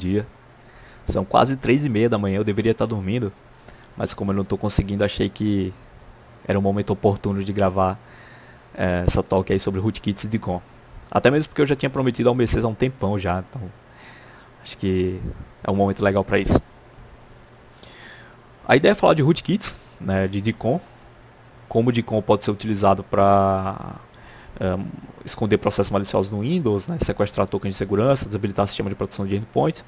dia. São quase 3:30 da manhã, eu deveria estar dormindo, mas como eu não estou conseguindo, achei que era um momento oportuno de gravar essa talk aí sobre rootkits e DCOM. Até mesmo porque eu já tinha prometido ao Mercedes há um tempão já, então acho que é um momento legal para isso. A ideia é falar de rootkits, né, de DCOM, como o DCOM pode ser utilizado para esconder processos maliciosos no Windows, né, sequestrar tokens de segurança, desabilitar sistema de proteção de endpoint.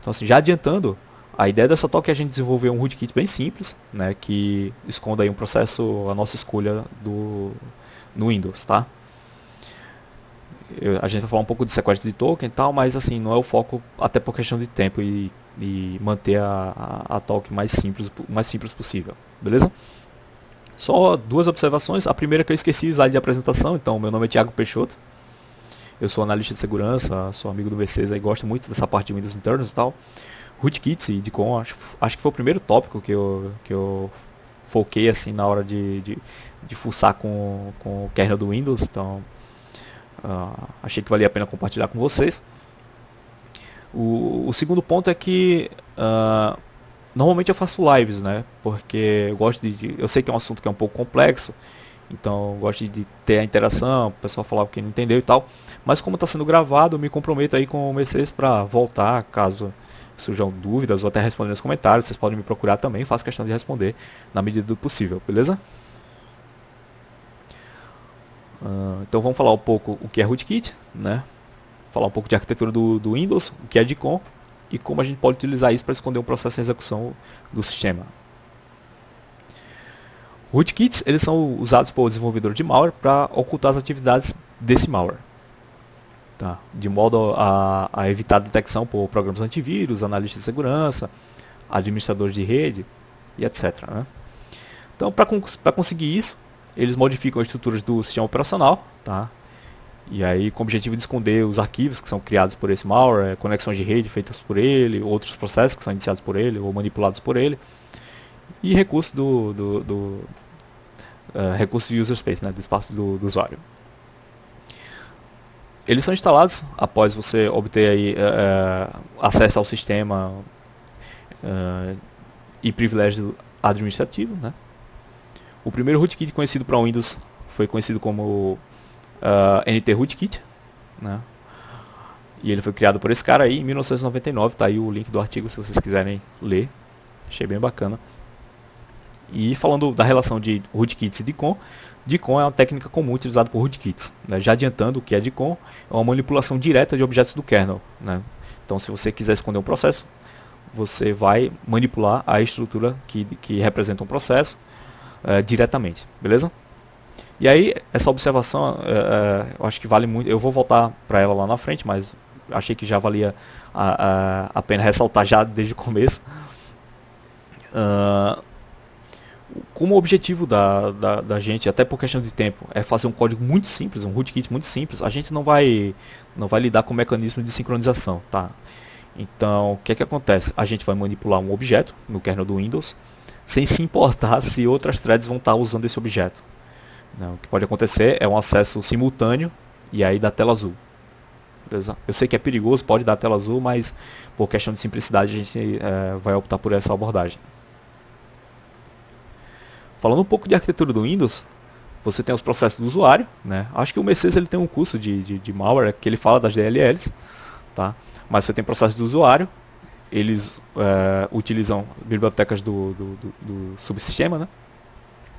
Então, assim, já adiantando, a ideia dessa talk é a gente desenvolver um rootkit bem simples, né, que esconda aí um processo à nossa escolha no Windows, tá? A gente vai falar um pouco de sequestro de token e tal, mas assim, não é o foco, até por questão de tempo e manter a talk o mais simples possível, beleza? Só duas observações. A primeira é que eu esqueci o slide de apresentação, então meu nome é Thiago Peixoto. Eu sou analista de segurança, sou amigo do Mercedes e gosto muito dessa parte de Windows Internos e tal. Rootkits e DCOM, acho que foi o primeiro tópico que eu foquei assim na hora de fuçar com o kernel do Windows, então achei que valia a pena compartilhar com vocês. O segundo ponto é que normalmente eu faço lives, né? Porque eu gosto eu sei que é um assunto que é um pouco complexo, então eu gosto de ter a interação, o pessoal falar o que não entendeu e tal. Mas como está sendo gravado, eu me comprometo aí com o Mercedes para voltar, caso surjam dúvidas ou até responder nos comentários. Vocês podem me procurar também, faço questão de responder na medida do possível, beleza? Então vamos falar um pouco o que é rootkit, né? Falar um pouco de arquitetura do Windows, o que é DCOM e como a gente pode utilizar isso para esconder um processo de execução do sistema. Rootkits eles são usados por desenvolvedor de malware para ocultar as atividades desse malware, tá? De modo a evitar a detecção por programas antivírus, analistas de segurança, administradores de rede e etc, né? Então, para conseguir isso, eles modificam as estruturas do sistema operacional, tá? E aí, com o objetivo de esconder os arquivos que são criados por esse malware, conexões de rede feitas por ele, outros processos que são iniciados por ele ou manipulados por ele, e recursos recursos de user space, né, do espaço do usuário. Eles são instalados após você obter aí, acesso ao sistema e privilégio administrativo, né? O primeiro rootkit conhecido para Windows foi conhecido como NT Rootkit, né? E ele foi criado por esse cara aí em 1999. Tá aí o link do artigo se vocês quiserem ler. Achei bem bacana. E falando da relação de rootkits e DCOM, DCOM é uma técnica comum utilizada por rootkits, né? Já adiantando o que é DCOM, é uma manipulação direta de objetos do kernel, né? Então, se você quiser esconder um processo, você vai manipular a estrutura que representa um processo diretamente, beleza? E aí, essa observação, eu acho que vale muito. Eu vou voltar para ela lá na frente, mas achei que já valia a pena ressaltar já desde o começo. Como o objetivo da gente, até por questão de tempo, é fazer um código muito simples, um rootkit muito simples, a gente não vai lidar com o mecanismo de sincronização, tá? Então, o que é que acontece? A gente vai manipular um objeto no kernel do Windows, sem se importar se outras threads vão estar usando esse objeto. Não, o que pode acontecer é um acesso simultâneo e aí dá tela azul. Beleza? Eu sei que é perigoso, pode dar tela azul, mas por questão de simplicidade a gente vai optar por essa abordagem. Falando um pouco de arquitetura do Windows, você tem os processos do usuário, né? Acho que o Mercedes ele tem um curso de malware que ele fala das DLLs, tá? Mas você tem processos do usuário, eles utilizam bibliotecas do subsistema, né?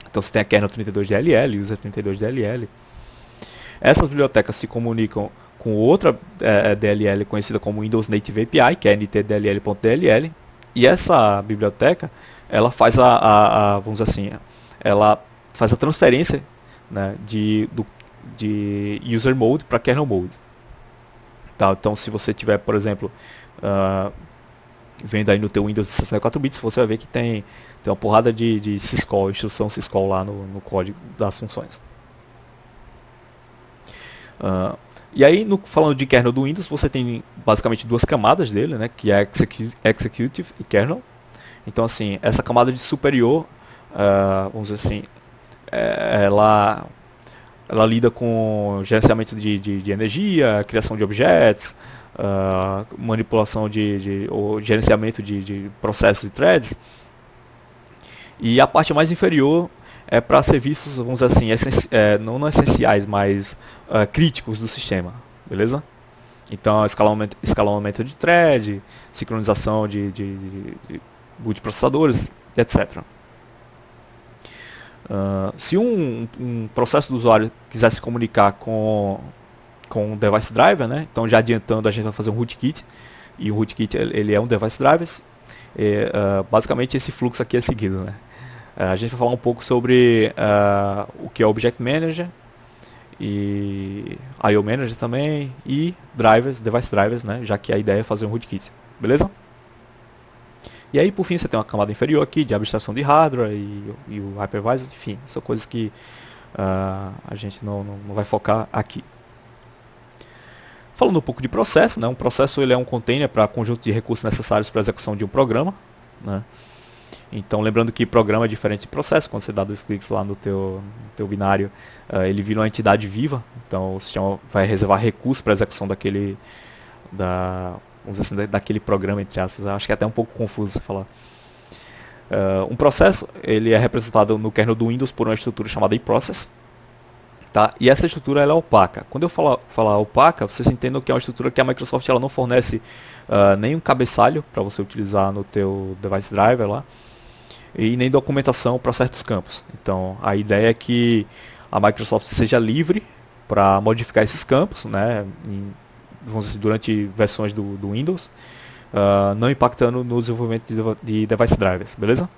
Então você tem a kernel 32DLL, user 32DLL. Essas bibliotecas se comunicam com outra DLL conhecida como Windows Native API, que é ntdll.dll, e essa biblioteca ela faz vamos dizer assim, ela faz a transferência, né, de user mode para kernel mode. Tá, então se você tiver, por exemplo, vendo aí no teu Windows de 64 bits, você vai ver que tem uma porrada de syscall, instrução syscall lá no código das funções. E aí, falando de kernel do Windows, você tem basicamente duas camadas dele, né, que é Executive e Kernel. Então, assim, essa camada de superior, vamos dizer assim, ela lida com gerenciamento de energia, criação de objetos, manipulação ou gerenciamento de processos e threads. E a parte mais inferior é para serviços, vamos dizer assim, não essenciais, mas críticos do sistema, beleza? Então, escalonamento de thread, sincronização de multiprocessadores, etc. Se um processo do usuário quiser se comunicar com o device driver, né? Então, já adiantando, a gente vai fazer um rootkit, e o rootkit ele é um device driver. Basicamente, esse fluxo aqui é seguido, né? A gente vai falar um pouco sobre o que é Object Manager, e I/O Manager também, e drivers, device drivers, né? Já que a ideia é fazer um rootkit, beleza? E aí, por fim, você tem uma camada inferior aqui de abstração de hardware e o hypervisor, enfim, são coisas que a gente não vai focar aqui. Falando um pouco de processo, né? Um processo ele é um container para conjunto de recursos necessários para a execução de um programa, né? Então, lembrando que programa é diferente de processo. Quando você dá 2 cliques lá no teu binário, ele vira uma entidade viva. Então, o sistema vai reservar recursos para a execução daquele programa, entre aspas. Acho que é até um pouco confuso você falar. Um processo ele é representado no kernel do Windows por uma estrutura chamada eProcess. Tá? E essa estrutura ela é opaca. Quando eu falar opaca, vocês entendam que é uma estrutura que a Microsoft ela não fornece nenhum cabeçalho para você utilizar no teu device driver lá, e nem documentação para certos campos. Então, a ideia é que a Microsoft seja livre para modificar esses campos, né, vamos dizer, durante versões do Windows, não impactando no desenvolvimento de device drivers, beleza?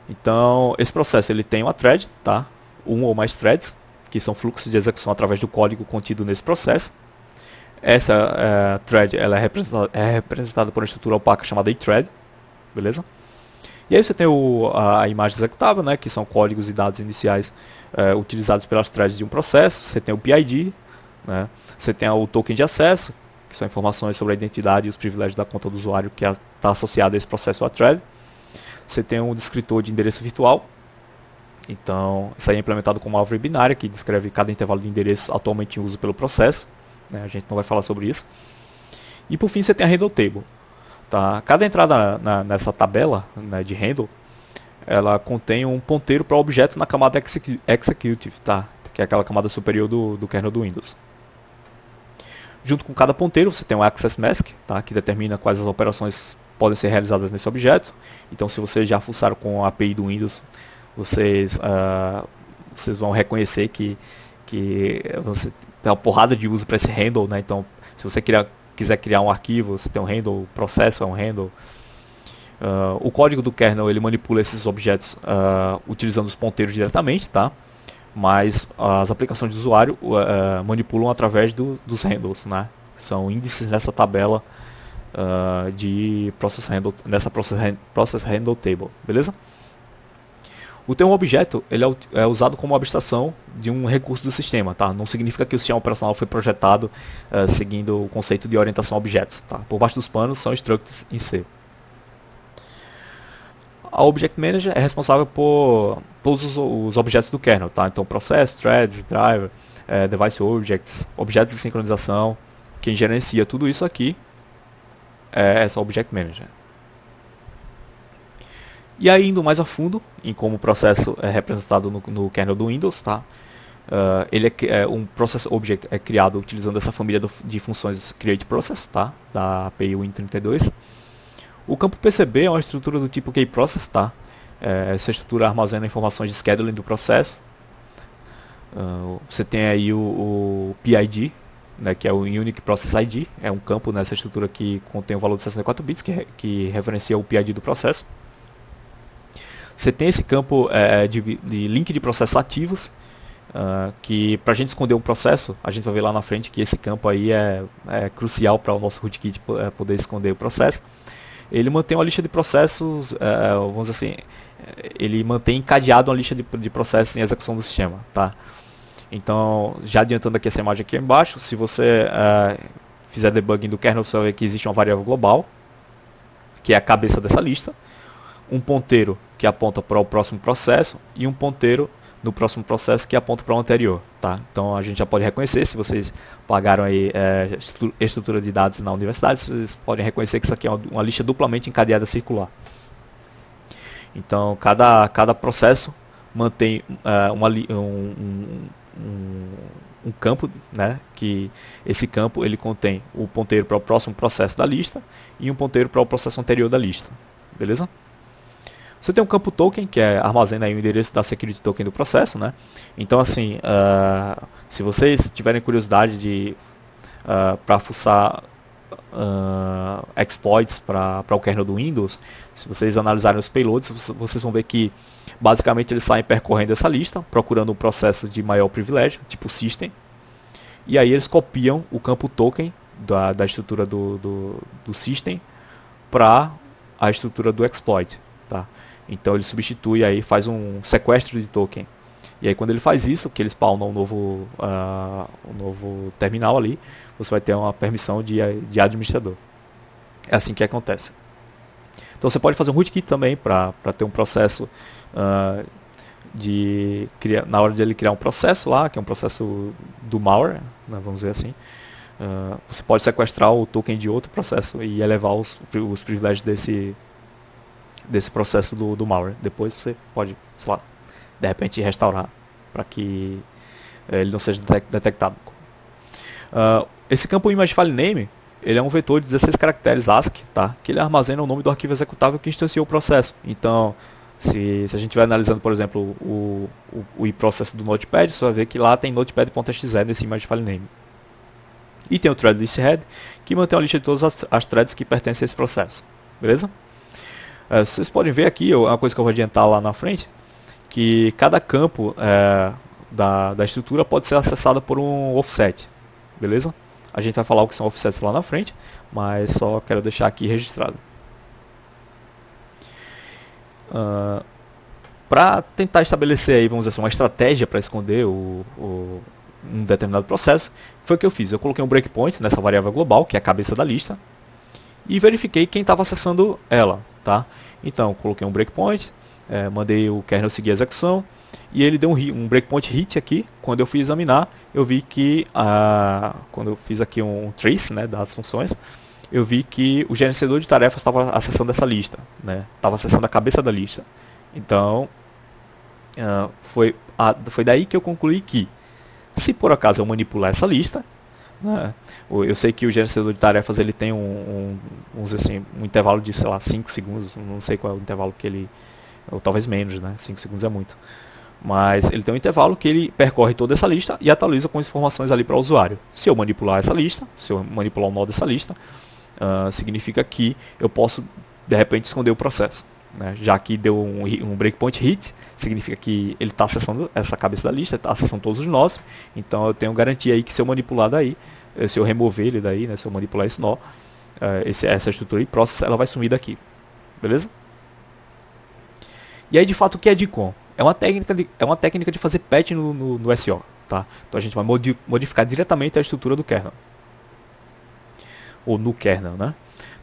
Então, esse processo ele tem uma thread, tá? Um ou mais threads, que são fluxos de execução através do código contido nesse processo. Essa thread ela é representada por uma estrutura opaca chamada eThread, beleza? E aí você tem a imagem executável, né, que são códigos e dados iniciais utilizados pelas threads de um processo. Você tem o PID, né? Você tem o token de acesso, que são informações sobre a identidade e os privilégios da conta do usuário que está associado a esse processo ou a thread. Você tem um descritor de endereço virtual. Então, isso aí é implementado com uma árvore binária, que descreve cada intervalo de endereço atualmente em uso pelo processo, né? A gente não vai falar sobre isso. E por fim você tem a handle table. Tá? Cada entrada nessa tabela, né, de handle, ela contém um ponteiro para o objeto na camada executive, tá? Que é aquela camada superior do kernel do Windows. Junto com cada ponteiro você tem um access mask, tá? Que determina quais as operações podem ser realizadas nesse objeto. Então, se vocês já fuçaram com a API do Windows, vocês vão reconhecer que você tem uma porrada de uso para esse handle, né? Então, se você quiser criar um arquivo, você tem um handle, o processo é um handle. O código do kernel ele manipula esses objetos utilizando os ponteiros diretamente, tá? Mas as aplicações de usuário manipulam através dos handles, né? São índices nessa tabela de process handle, nessa process handle table, beleza? O termo objeto ele é usado como abstração de um recurso do sistema, tá? Não significa que o sistema operacional foi projetado seguindo o conceito de orientação a objetos, tá? Por baixo dos panos são structs em C. A Object Manager é responsável por todos os objetos do kernel, tá? Então, process, threads, driver, device objects, objetos de sincronização. Quem gerencia tudo isso aqui é essa Object Manager. E aí, indo mais a fundo em como o processo é representado no kernel do Windows, tá? Um Process Object é criado utilizando essa família de funções createProcess, tá? Da API Win32. O campo PCB é uma estrutura do tipo kProcess, tá? Essa estrutura armazena informações de scheduling do processo. Você tem aí o PID, né, que é o Unique Process ID, é um campo nessa estrutura que contém o valor de 64 bits, que referencia o PID do processo. Você tem esse campo de link de processos ativos, que para a gente esconder um processo, a gente vai ver lá na frente que esse campo aí é crucial para o nosso rootkit poder esconder o processo. Ele mantém uma lista de processos, vamos dizer assim, ele mantém encadeado uma lista de processos em execução do sistema, tá? Então, já adiantando aqui essa imagem aqui embaixo, se você fizer debugging do kernel, você vai ver que existe uma variável global, que é a cabeça dessa lista, um ponteiro que aponta para o próximo processo e um ponteiro no próximo processo que aponta para o anterior, tá? Então a gente já pode reconhecer, se vocês pagaram aí estrutura de dados na universidade, vocês podem reconhecer que isso aqui é uma lista duplamente encadeada circular. Então cada processo mantém um campo, né, que esse campo ele contém o ponteiro para o próximo processo da lista e um ponteiro para o processo anterior da lista, beleza? Você tem um campo token, que armazena aí o endereço da security token do processo, né? Então assim, se vocês tiverem curiosidade para fuçar exploits para o kernel do Windows, se vocês analisarem os payloads, vocês vão ver que basicamente eles saem percorrendo essa lista, procurando um processo de maior privilégio, tipo system, e aí eles copiam o campo token da estrutura do system para a estrutura do exploit, tá? Então ele substitui aí, faz um sequestro de token. E aí quando ele faz isso, que ele spawna um novo terminal ali, você vai ter uma permissão de administrador. É assim que acontece. Então você pode fazer um rootkit também para ter um processo na hora de ele criar um processo lá, que é um processo do malware, né, vamos dizer assim. Você pode sequestrar o token de outro processo e elevar os privilégios desse processo do malware. Depois você pode, sei lá, de repente restaurar para que ele não seja detectado. Esse campo ImageFileName, ele é um vetor de 16 caracteres ASCII, tá? Que ele armazena o nome do arquivo executável que instanciou o processo. Então, se a gente estiver analisando, por exemplo, o iProcess do Notepad, você vai ver que lá tem notepad.exe nesse ImageFileName. E tem o thread list head, que mantém a lista de todas as threads que pertencem a esse processo. Beleza? Vocês podem ver aqui, uma coisa que eu vou adiantar lá na frente, que cada campo da estrutura pode ser acessado por um offset. Beleza? A gente vai falar o que são offsets lá na frente, mas só quero deixar aqui registrado. Para tentar estabelecer aí, vamos dizer assim, uma estratégia para esconder um determinado processo, foi o que eu fiz. Eu coloquei um breakpoint nessa variável global, que é a cabeça da lista, e verifiquei quem estava acessando ela, tá? Então, coloquei um breakpoint, mandei o kernel seguir a execução, e ele deu um breakpoint hit aqui. Quando eu fui examinar, eu vi que, quando eu fiz aqui um trace, né, das funções, eu vi que o gerenciador de tarefas estava acessando essa lista, né? Estava acessando a cabeça da lista. Então, foi daí que eu concluí que, se por acaso eu manipular essa lista, né, eu sei que o gerenciador de tarefas ele tem vamos dizer assim, um intervalo de, sei lá, 5 segundos, não sei qual é o intervalo que ele, ou talvez menos, né? 5 segundos é muito. Mas ele tem um intervalo que ele percorre toda essa lista e atualiza com informações ali para o usuário. Se eu manipular essa lista, se eu manipular um nó dessa lista, significa que eu posso, de repente, esconder o processo, né? Já que deu um breakpoint hit, significa que ele está acessando essa cabeça da lista, está acessando todos os nós. Então eu tenho garantia aí que se eu manipular daí, se eu remover ele daí, né, se eu manipular esse nó, essa estrutura e process, ela vai sumir daqui. Beleza? E aí, de fato, o que é DCOM? É uma técnica de fazer patch no SO. Tá? Então a gente vai modificar diretamente a estrutura do kernel. Ou no kernel, né?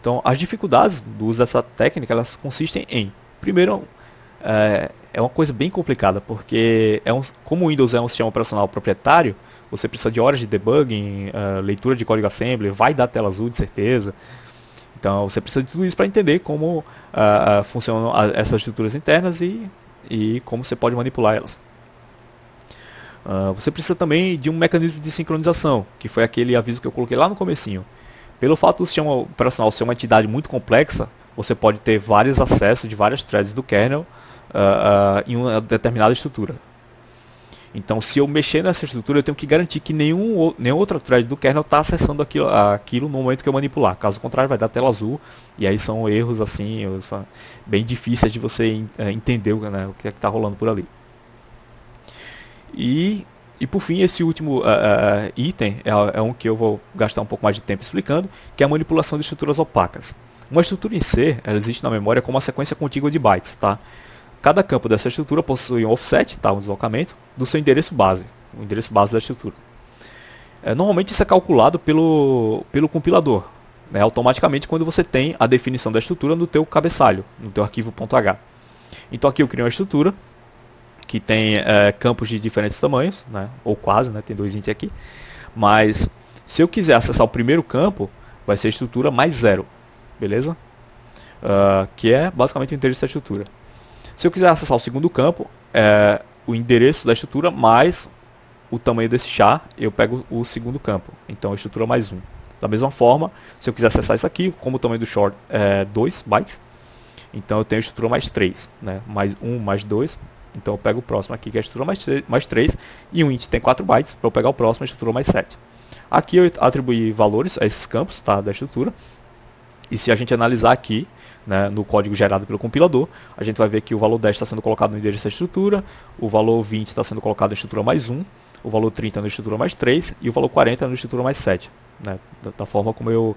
Então as dificuldades do uso dessa técnica, elas consistem em, primeiro, é uma coisa bem complicada, porque como o Windows é um sistema operacional proprietário, você precisa de horas de debugging, leitura de código assembly, vai dar tela azul de certeza. Então você precisa de tudo isso para entender como funcionam essas estruturas internas e como você pode manipular elas. Você precisa também de um mecanismo de sincronização, que foi aquele aviso que eu coloquei lá no comecinho. Pelo fato do sistema operacional ser uma entidade muito complexa, você pode ter vários acessos de várias threads do kernel em uma determinada estrutura. Então, se eu mexer nessa estrutura, eu tenho que garantir que nenhum outra thread do kernel está acessando aquilo no momento que eu manipular. Caso contrário, vai dar tela azul. E aí são erros assim, bem difíceis de você entender, né, o que é que está rolando por ali. E por fim, esse último item é um que eu vou gastar um pouco mais de tempo explicando, que é a manipulação de estruturas opacas. Uma estrutura em C, ela existe na memória como uma sequência contígua de bytes, tá? Cada campo dessa estrutura possui um offset, tá, um deslocamento, do seu endereço base, o endereço base da estrutura. Normalmente isso é calculado pelo compilador, né, automaticamente quando você tem a definição da estrutura no teu cabeçalho, no teu arquivo .h. Então aqui eu crio uma estrutura que tem campos de diferentes tamanhos, né? Ou quase, né? Tem 2 ints aqui. Mas se eu quiser acessar o primeiro campo, vai ser estrutura mais 0, beleza? Que é basicamente o endereço da estrutura. Se eu quiser acessar o segundo campo, o endereço da estrutura mais o tamanho desse char, eu pego o segundo campo. Então, a estrutura mais 1. Da mesma forma, se eu quiser acessar isso aqui, como o tamanho do short é 2 bytes, então eu tenho a estrutura mais 3, né? Mais 1, mais 2. Então eu pego o próximo aqui, que é a estrutura mais 3, e um int tem 4 bytes, para eu pegar o próximo, a estrutura mais 7. Aqui eu atribuí valores a esses campos, tá, da estrutura. E se a gente analisar aqui, né, no código gerado pelo compilador, a gente vai ver que o valor 10 está sendo colocado no endereço da estrutura, o valor 20 está sendo colocado na estrutura mais 1, o valor 30 na estrutura mais 3 e o valor 40 na estrutura mais 7, né, da forma como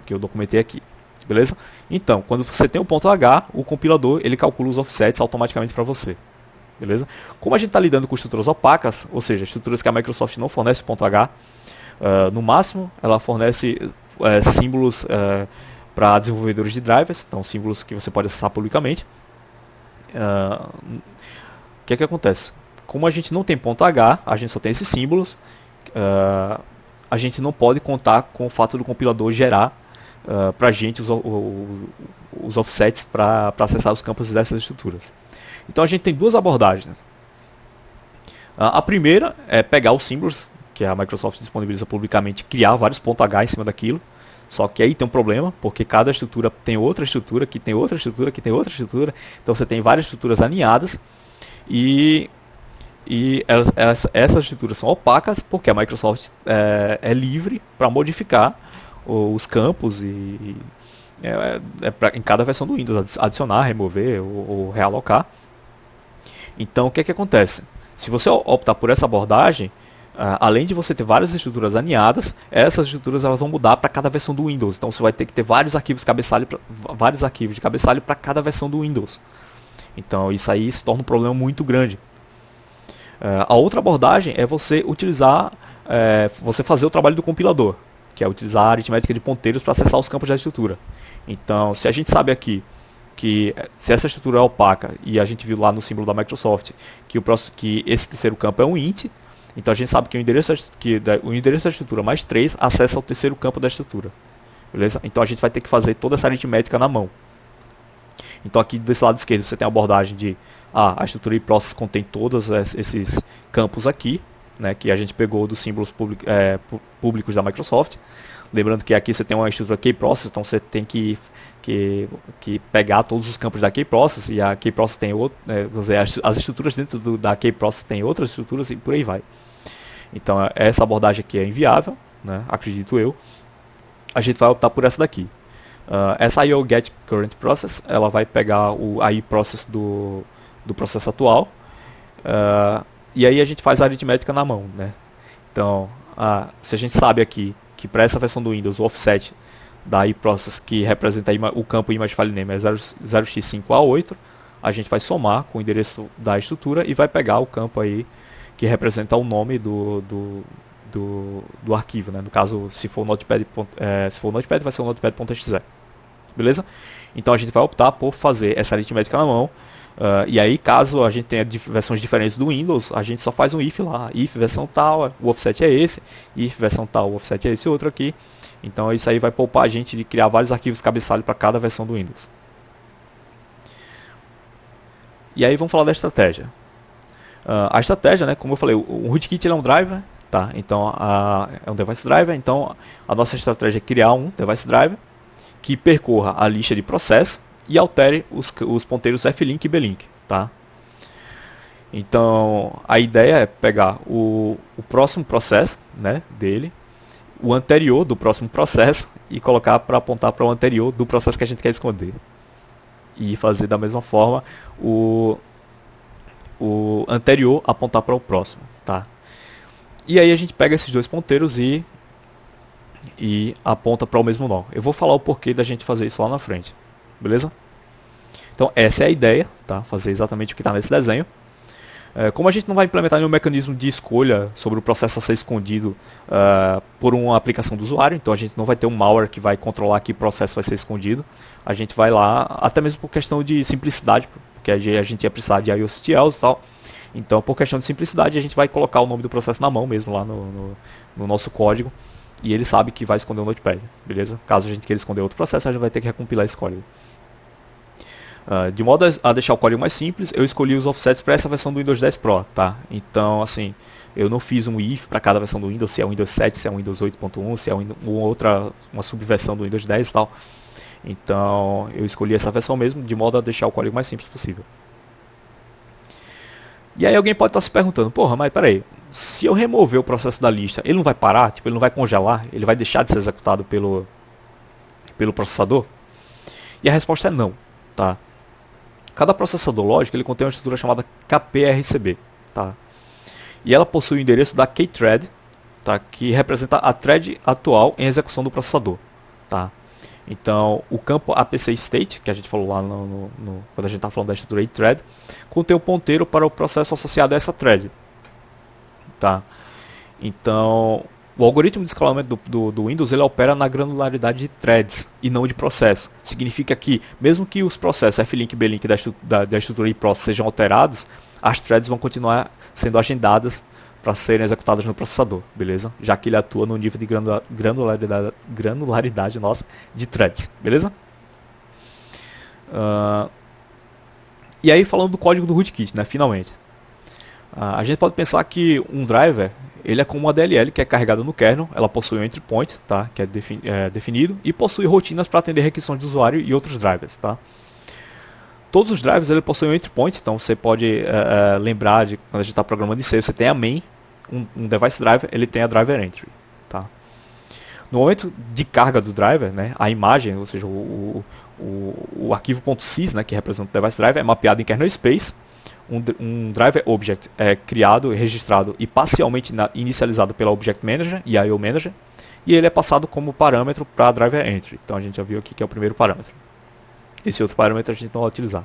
que eu documentei aqui. Beleza? Então, quando você tem o ponto H, o compilador ele calcula os offsets automaticamente para você. Beleza? Como a gente está lidando com estruturas opacas, ou seja, estruturas que a Microsoft não fornece ponto H, no máximo ela fornece símbolos para desenvolvedores de drivers, então símbolos que você pode acessar publicamente. O que é que acontece? Como a gente não tem ponto H, a gente só tem esses símbolos, a gente não pode contar com o fato do compilador gerar para a gente os offsets para acessar os campos dessas estruturas. Então a gente tem duas abordagens. A primeira é pegar os símbolos que a Microsoft disponibiliza publicamente, criar vários .h em cima daquilo. Só que aí tem um problema, porque cada estrutura tem outra estrutura, que tem outra estrutura, que tem outra estrutura. Então você tem várias estruturas alinhadas e essas estruturas são opacas porque a Microsoft é livre para modificar os campos em cada versão do Windows, adicionar, remover ou realocar. Então o que é que acontece? Se você optar por essa abordagem, além de você ter várias estruturas alinhadas, essas estruturas elas vão mudar para cada versão do Windows. Então você vai ter que ter vários arquivos de cabeçalho para cada versão do Windows. Então isso aí se torna um problema muito grande. A outra abordagem é você utilizar, você fazer o trabalho do compilador, que é utilizar a aritmética de ponteiros para acessar os campos da estrutura. Então, se a gente sabe aqui que se essa estrutura é opaca, e a gente viu lá no símbolo da Microsoft que esse terceiro campo é um int, então a gente sabe que o endereço da estrutura mais 3 acessa o terceiro campo da estrutura. Beleza? Então a gente vai ter que fazer toda essa aritmética na mão. Então aqui desse lado esquerdo você tem a abordagem de a estrutura iProcess contém todos esses campos aqui, né, que a gente pegou dos símbolos públicos da Microsoft. Lembrando que aqui você tem uma estrutura kprocess, então você tem que pegar todos os campos da kprocess, e a kprocess tem as estruturas dentro da kprocess tem outras estruturas e por aí vai. Então essa abordagem aqui é inviável, né, acredito eu. A gente vai optar por essa daqui. Essa IOGetCurrentProcess, ela vai pegar a iProcess do processo atual, e aí a gente faz a aritmética na mão, né? Então, se a gente sabe aqui que para essa versão do Windows o offset da iProcess que representa o campo ImageFileName é 0x5A8, a gente vai somar com o endereço da estrutura e vai pegar o campo aí que representa o nome do arquivo, né? No caso, se for o Notepad, vai ser o Notepad.exe. Beleza? Então a gente vai optar por fazer essa aritmética na mão. E aí, caso a gente tenha versões diferentes do Windows, a gente só faz um if lá. If versão tal, o offset é esse. If versão tal, o offset é esse outro aqui. Então isso aí vai poupar a gente de criar vários arquivos cabeçalho para cada versão do Windows. E aí vamos falar da estratégia. A estratégia, né, como eu falei, o rootkit é um driver, tá? Então é um device driver. Então a nossa estratégia é criar um device driver que percorra a lista de processo e altere os ponteiros flink e blink, tá? Então a ideia é pegar o próximo processo, né, dele, o anterior do próximo processo e colocar para apontar para o anterior do processo que a gente quer esconder, e fazer da mesma forma o anterior apontar para o próximo, tá? E aí a gente pega esses dois ponteiros e aponta para o mesmo nó. Eu vou falar o porquê da gente fazer isso lá na frente. Beleza? Então essa é a ideia, tá? Fazer exatamente o que está nesse desenho. Como a gente não vai implementar nenhum mecanismo de escolha sobre o processo a ser escondido por uma aplicação do usuário, então a gente não vai ter um malware que vai controlar que processo vai ser escondido. A gente vai lá, até mesmo por questão de simplicidade, porque a gente ia precisar de IOCTLs e tal. Então, por questão de simplicidade, a gente vai colocar o nome do processo na mão mesmo, lá no nosso código. E ele sabe que vai esconder o Notepad, beleza? Caso a gente queira esconder outro processo, a gente vai ter que recompilar esse código. De modo a deixar o código mais simples, eu escolhi os offsets para essa versão do Windows 10 Pro, tá? Então, assim, eu não fiz um if para cada versão do Windows, se é o Windows 7, se é o Windows 8.1, se é uma subversão do Windows 10 e tal. Então, eu escolhi essa versão mesmo, de modo a deixar o código mais simples possível. E aí alguém pode estar se perguntando, porra, mas peraí, se eu remover o processo da lista, ele não vai parar? Tipo, ele não vai congelar? Ele vai deixar de ser executado pelo processador? E a resposta é não, tá? Cada processador lógico ele contém uma estrutura chamada KPRCB, tá? E ela possui o endereço da kthread, tá? Que representa a thread atual em execução do processador, tá? Então, o campo APC State, que a gente falou lá quando a gente está falando da estrutura de thread, contém o ponteiro para o processo associado a essa thread, tá? Então, o algoritmo de escalamento do Windows ele opera na granularidade de threads e não de processo. Significa que, mesmo que os processos Flink e Blink da estrutura iProcess sejam alterados, as threads vão continuar sendo agendadas para serem executadas no processador, beleza? Já que ele atua no nível de granularidade nossa, de threads, beleza? E aí falando do código do rootkit, né, finalmente. A gente pode pensar que um driver ele é como uma DLL que é carregada no kernel, ela possui um entry point, tá, que é definido, e possui rotinas para atender requisições do usuário e outros drivers. Tá? Todos os drivers ele possuem um entry point, então você pode lembrar de quando a gente está programando em C, você tem a main, um device driver, ele tem a driver entry. Tá? No momento de carga do driver, né, a imagem, ou seja, o arquivo .sys, né, que representa o device driver, é mapeado em kernel space. Um driver object é criado, registrado e parcialmente inicializado pela Object Manager e IO Manager, e ele é passado como parâmetro para driver entry. Então a gente já viu aqui que é o primeiro parâmetro. Esse outro parâmetro a gente não vai utilizar.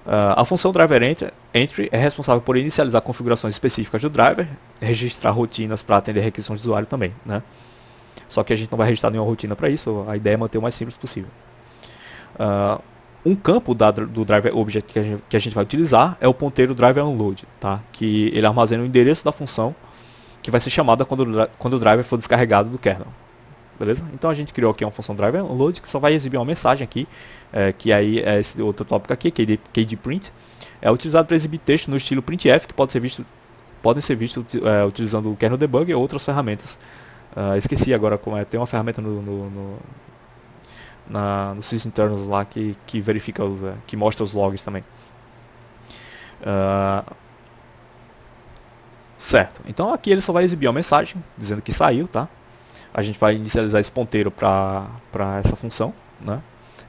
A função driver entry é responsável por inicializar configurações específicas do driver, registrar rotinas para atender requisições do usuário também, né? Só que a gente não vai registrar nenhuma rotina para isso, a ideia é manter o mais simples possível. Um campo do driver object que a gente vai utilizar é o ponteiro driver unload, tá? Que ele armazena o endereço da função que vai ser chamada quando o driver for descarregado do kernel. Beleza? Então a gente criou aqui uma função driver unload que só vai exibir uma mensagem aqui, que aí é esse outro tópico aqui, kdprint. É utilizado para exibir texto no estilo printf, que podem ser vistos utilizando o kernel debug ou outras ferramentas. Esqueci agora como é, tem uma ferramenta no sysinternals lá que verifica que mostra os logs também. Certo, então aqui ele só vai exibir uma mensagem dizendo que saiu, tá? A gente vai inicializar esse ponteiro para essa função, né?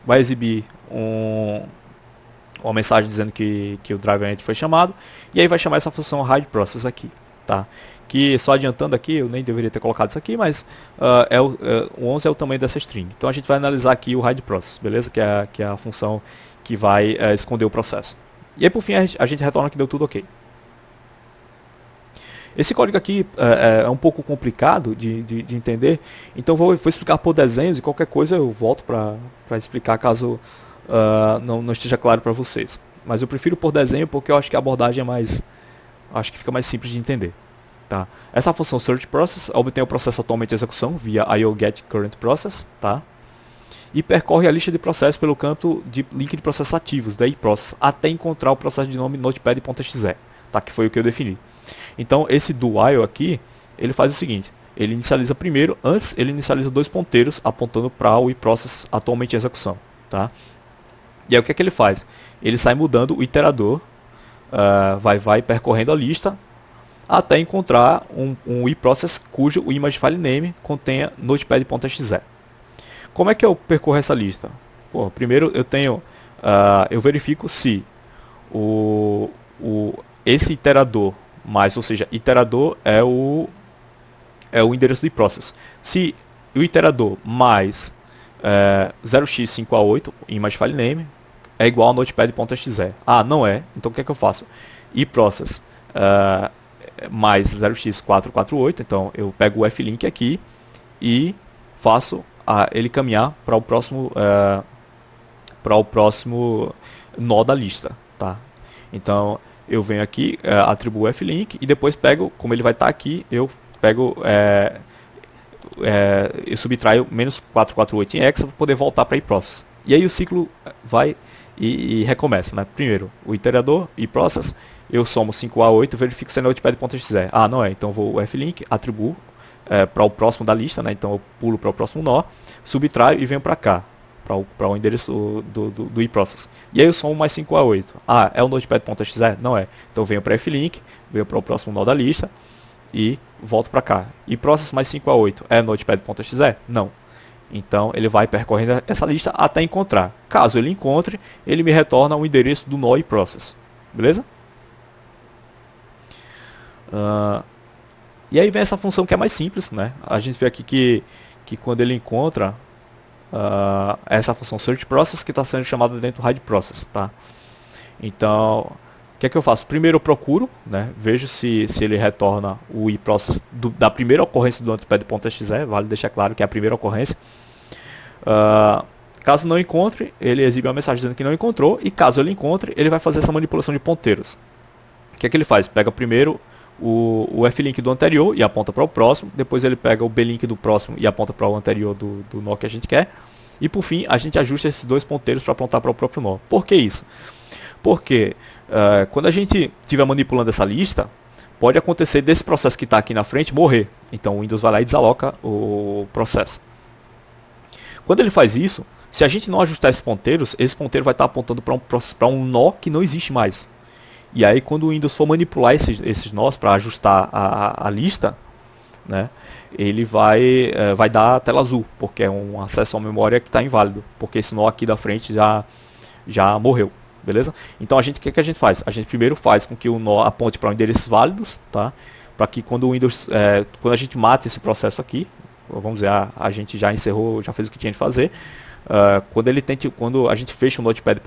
Vai exibir uma mensagem dizendo que o driver entry foi chamado, e aí vai chamar essa função hide process aqui, tá? Que só adiantando aqui, eu nem deveria ter colocado isso aqui, mas o 11 é o tamanho dessa string. Então a gente vai analisar aqui o hide process, beleza? Que é a função que vai esconder o processo. E aí por fim a gente retorna que deu tudo ok. Esse código aqui é um pouco complicado de entender, então vou explicar por desenhos e qualquer coisa eu volto para explicar caso não esteja claro para vocês. Mas eu prefiro por desenho porque eu acho que a abordagem acho que fica mais simples de entender. Tá? Essa função searchProcess obtém o processo atualmente em execução via IOGetCurrentProcess, tá? E percorre a lista de processos pelo campo de link de processos ativos da iProcess até encontrar o processo de nome notepad.exe, tá? Que foi o que eu defini. Então esse do while aqui, ele faz o seguinte, ele inicializa primeiro, antes ele inicializa dois ponteiros apontando para o iProcess atualmente em execução, tá? E aí o que é que ele faz? Ele sai mudando o iterador, vai percorrendo a lista até encontrar um iProcess cujo o image file name contenha notepad.exe. Como é que eu percorro essa lista? Pô, primeiro eu verifico se esse iterador mais, ou seja, iterador é o endereço do iProcess. Se o iterador mais 0x5a8, image file name, é igual a notepad.exe. Ah, não é. Então o que é que eu faço? iProcess mais 0x448, então eu pego o flink aqui e faço ele caminhar para o próximo nó da lista, tá? Então eu venho aqui, atribuo flink e depois pego, como ele vai estar aqui, eu pego, eu subtraio menos 448 em hexa para poder voltar para iProcess. E aí o ciclo vai e recomeça, né? Primeiro, o iterador, iProcess, eu somo 5A8, verifico se é notepad.exe. Ah, não é, então vou o flink, atribuo para o próximo da lista, né? Então eu pulo para o próximo nó, subtraio e venho para cá, para o endereço do iProcess. E aí eu somo mais 5A8. Ah, é o notepad.exe? Não é. Então eu venho para flink, venho para o próximo nó da lista e volto para cá. iProcess mais 5A8 é notepad.exe? Não. Então ele vai percorrendo essa lista até encontrar. Caso ele encontre, ele me retorna o endereço do nó iProcess. Beleza? E aí vem essa função que é mais simples, né? A gente vê aqui que quando ele encontra essa função searchProcess que está sendo chamada dentro do hideProcess, tá? Então, o que é que eu faço? Primeiro eu procuro, né? Vejo se ele retorna o iProcess da primeira ocorrência do notepad.exe, vale deixar claro que é a primeira ocorrência. Caso não encontre, ele exibe uma mensagem dizendo que não encontrou, e caso ele encontre, ele vai fazer essa manipulação de ponteiros. O que é que ele faz? Pega primeiro o flink do anterior e aponta para o próximo, depois ele pega o blink do próximo e aponta para o anterior do nó que a gente quer, e por fim a gente ajusta esses dois ponteiros para apontar para o próprio nó. Por que isso? Porque quando a gente estiver manipulando essa lista, pode acontecer desse processo que está aqui na frente morrer, então o Windows vai lá e desaloca o processo. Quando ele faz isso, se a gente não ajustar esses ponteiros, esse ponteiro vai estar apontando para um nó que não existe mais. E aí quando o Windows for manipular esses nós para ajustar a lista, né, ele vai dar a tela azul, porque é um acesso à memória que está inválido, porque esse nó aqui da frente já morreu, beleza? Então o que a gente faz? A gente primeiro faz com que o nó aponte para endereços válidos, tá? Para que quando o Windows, quando a gente mata esse processo aqui, vamos dizer, a gente já encerrou, já fez o que tinha de fazer. Quando a gente fecha o Notepad,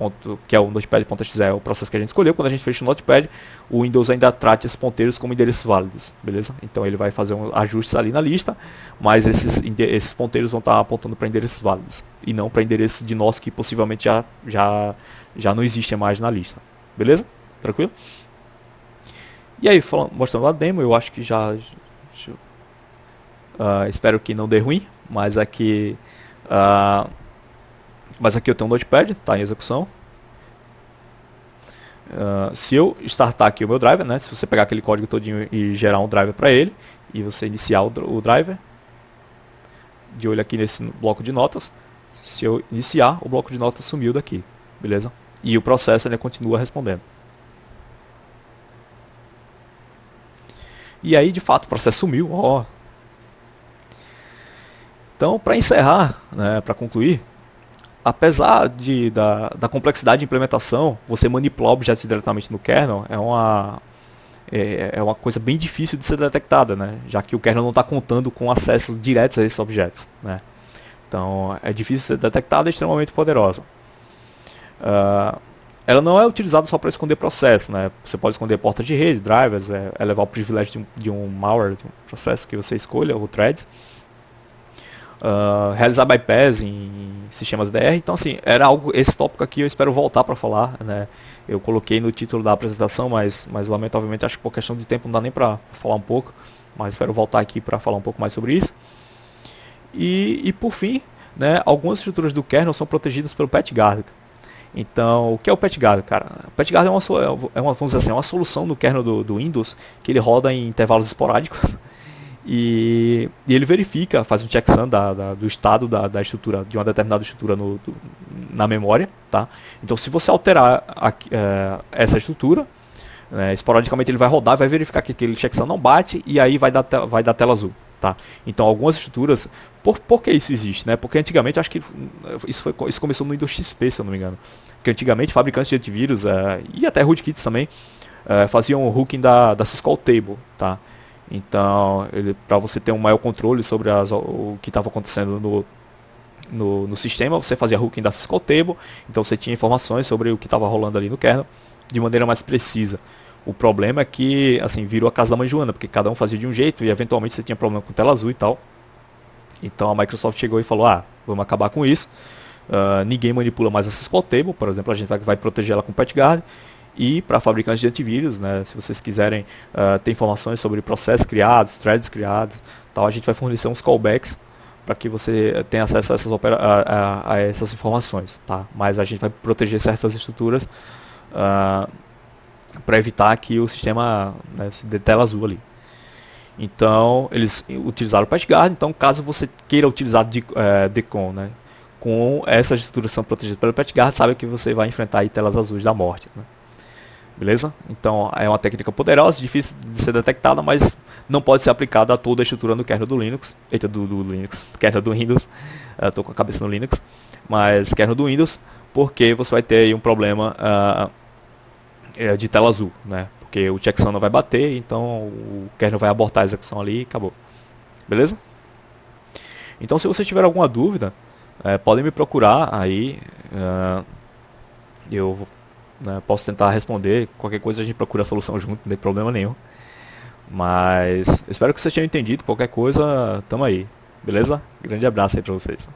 que é o Notepad.exe, é o processo que a gente escolheu, quando a gente fecha o Notepad, o Windows ainda trata esses ponteiros como endereços válidos, beleza? Então ele vai fazer ajustes ali na lista, mas esses ponteiros vão estar apontando para endereços válidos, e não para endereços de nós que possivelmente já não existem mais na lista, beleza? Tranquilo? E aí, mostrando a demo, eu acho que espero que não dê ruim, mas aqui eu tenho um Notepad, está em execução. Se eu startar aqui o meu driver, né, se você pegar aquele código todinho e gerar um driver para ele, e você iniciar o driver, de olho aqui nesse bloco de notas, se eu iniciar, o bloco de notas sumiu daqui, beleza? E o processo ainda continua respondendo. E aí, de fato, o processo sumiu, ó. Então, para encerrar, né, para concluir, apesar da complexidade de implementação, você manipular objetos diretamente no kernel é uma coisa bem difícil de ser detectada, né? Já que o kernel não está contando com acessos diretos a esses objetos, né? Então é difícil de ser detectada e extremamente poderosa. Ela não é utilizada só para esconder processos, né? Você pode esconder portas de rede, drivers, levar o privilégio de um malware, de um processo que você escolha, ou threads. Realizar bypass em sistemas DR. Então assim, esse tópico aqui eu espero voltar para falar, né? Eu coloquei no título da apresentação, mas lamentavelmente acho que por questão de tempo não dá nem para falar um pouco, mas espero voltar aqui para falar um pouco mais sobre isso. E por fim, né, algumas estruturas do kernel são protegidas pelo PetGuard. Então, o que é o PetGuard, cara? O PetGuard vamos dizer assim, uma solução no kernel do Windows que ele roda em intervalos esporádicos. E ele verifica, faz um checksum do estado da estrutura, de uma determinada estrutura na memória, tá? Então se você alterar essa estrutura, esporadicamente ele vai rodar, vai verificar que aquele checksum não bate e aí vai dar tela azul, tá? Então algumas estruturas, por que isso existe, né? Porque antigamente, acho que isso começou no Windows XP, se eu não me engano, porque antigamente fabricantes de antivírus e até rootkits também faziam o hooking da syscall table, tá? Então, para você ter um maior controle sobre o que estava acontecendo no sistema, você fazia hooking da syscall table, então você tinha informações sobre o que estava rolando ali no kernel de maneira mais precisa. O problema é que assim, virou a casa da mãe Joana, porque cada um fazia de um jeito e eventualmente você tinha problema com tela azul e tal. Então a Microsoft chegou e falou, vamos acabar com isso. ninguém manipula mais a Syscall Table, por exemplo, a gente vai proteger ela com PatchGuard. E para fabricantes de antivírus, né, se vocês quiserem ter informações sobre processos criados, threads criados, tal, a gente vai fornecer uns callbacks para que você tenha acesso a essas informações, tá? Mas a gente vai proteger certas estruturas para evitar que o sistema, né, se dê tela azul ali. Então, eles utilizaram o PatchGuard. Então, caso você queira utilizar DCOM, né, com essas estruturas que são protegidas pelo PatchGuard, sabe que você vai enfrentar aí telas azuis da morte, né? Beleza? Então, é uma técnica poderosa, difícil de ser detectada, mas não pode ser aplicada a toda a estrutura do kernel do Linux. Eita, do Linux, kernel do Windows. Estou com a cabeça no Linux. Mas kernel do Windows, porque você vai ter aí um problema de tela azul, né? Porque o checksum não vai bater, então o kernel vai abortar a execução ali e acabou. Beleza? Então, se você tiver alguma dúvida, podem me procurar aí. Eu posso tentar responder. Qualquer coisa a gente procura a solução junto, não tem problema nenhum. Mas espero que vocês tenham entendido. Qualquer coisa, tamo aí. Beleza? Grande abraço aí pra vocês.